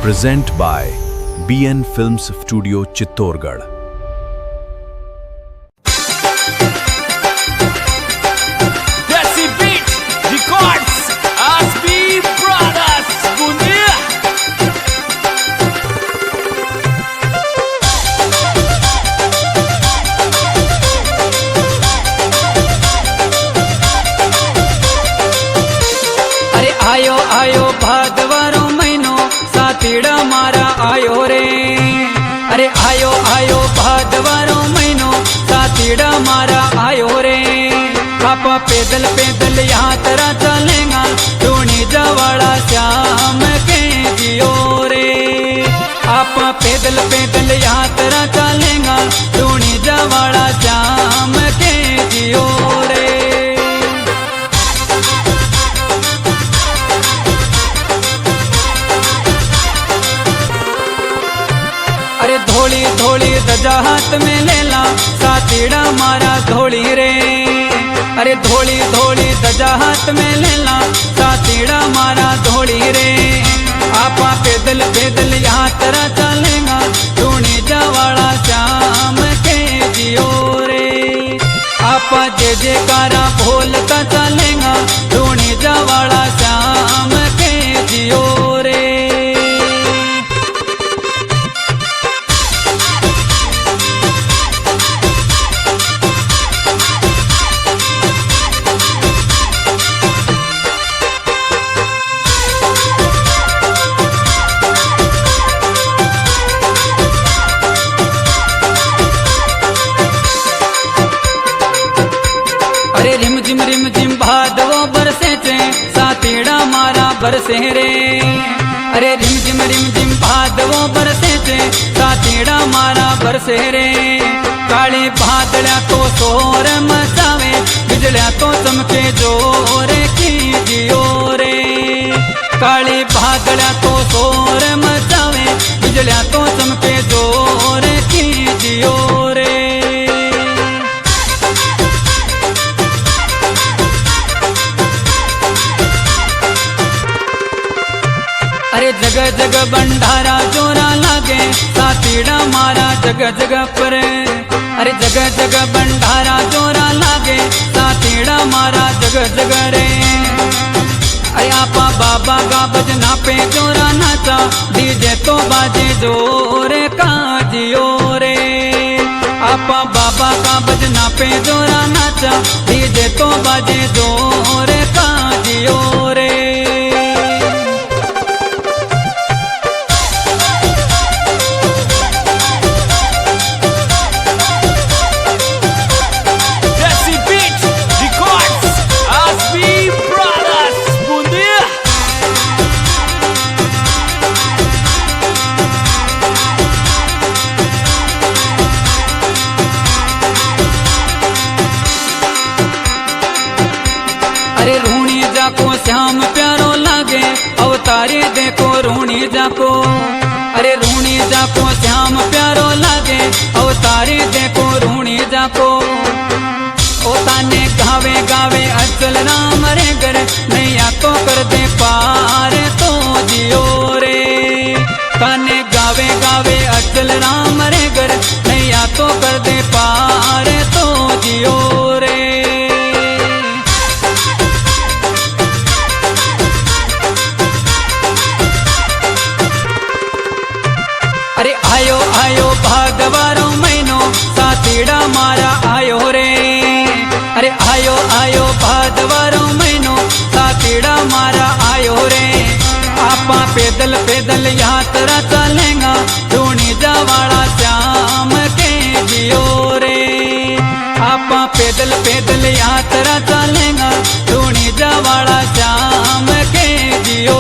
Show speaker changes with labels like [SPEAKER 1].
[SPEAKER 1] present by BN Films Studio Chittorgarh.
[SPEAKER 2] Desi Beat Records Asbi Brothers Bundia.
[SPEAKER 3] अरे आयो आयो भादवारो महीनो सातीड़ा मारा आयो रे। अरे आयो आयो भादवारो महीनो सातीड़ा मारा आयो रे। पापा पैदल पैदल यात्रा चलेगा धूनी जवाड़ा श्याम के जियो रे। आपा पैदल पैदल यात्रा चलेगा धूनी जवाड़ा श्याम के जियो रे। अरे धोली धोली ध्वजा हाथ में लेला सातीड़ा मारा धोली रे। अरे धोली धोली ध्वजा हाथ में लेला सातीड़ा मारा धोली रे। आपा पैदल पैदल यात्रा चलेगा धूनी जवाड़ा श्याम के जियो रे। आपा जय जयकारा बोलता चलेगा धूनी जवाड़ा श्याम के जियो रे। अरे रिम झिम भादवो बरसे चे सातीड़ा मारा बरसे रे। अरे रिम झिम भादवो बरसे चे सातीड़ा मारा बरसे रे। काली भादड़ा तो शोर मचावे बिजलियां तो चमके जोर की जियो रे। काली भादड़ा तो शोर मचावे बिजलियां तो चमके जोर की जियो रे। अरे जगह जगह भंडारा जोरा लागे सातीड़ा मारा जगह जगह पर। अरे जगह जगह भंडारा जोरा लागे सातीड़ा मारा जगह जगह रे। अरे आपा बाबा का भजना पे जोरा नाचा डीजे तो बाजे जोरे का जियो रे। आपा बाबा का भजना पे जोरा नाचा डीजे तो बाजे जोरे का जियो रे।
[SPEAKER 2] Desi Beat Records Asbi Brothers Bundia.
[SPEAKER 3] अरे रूणी जाको श्याम प्यारो लागे अवतारे देखो रूणी जाको। अरे रूणी जाको श्याम प्यारो लागे अवतारे देखो रूणी जाको। ओ ताने गावे गावे अचल राम रे घर नैया तो कर दे पार तो जियो रे। ताने गावे गावे अचल राम रे घर नैया तो कर दे पार तो जियो रे। अरे आयो आयो भादवारो महीनो सातीड़ा मारा आयो रे। अरे आयो आयो भादवारो महीनो सातीड़ा मारा आयो रे। आपा पैदल पैदल यात्रा चलेगा धूनी जवाड़ा श्याम के जियो रे। आपा पैदल पैदल यात्रा चलेगा धूनी जवाड़ा श्याम के जियो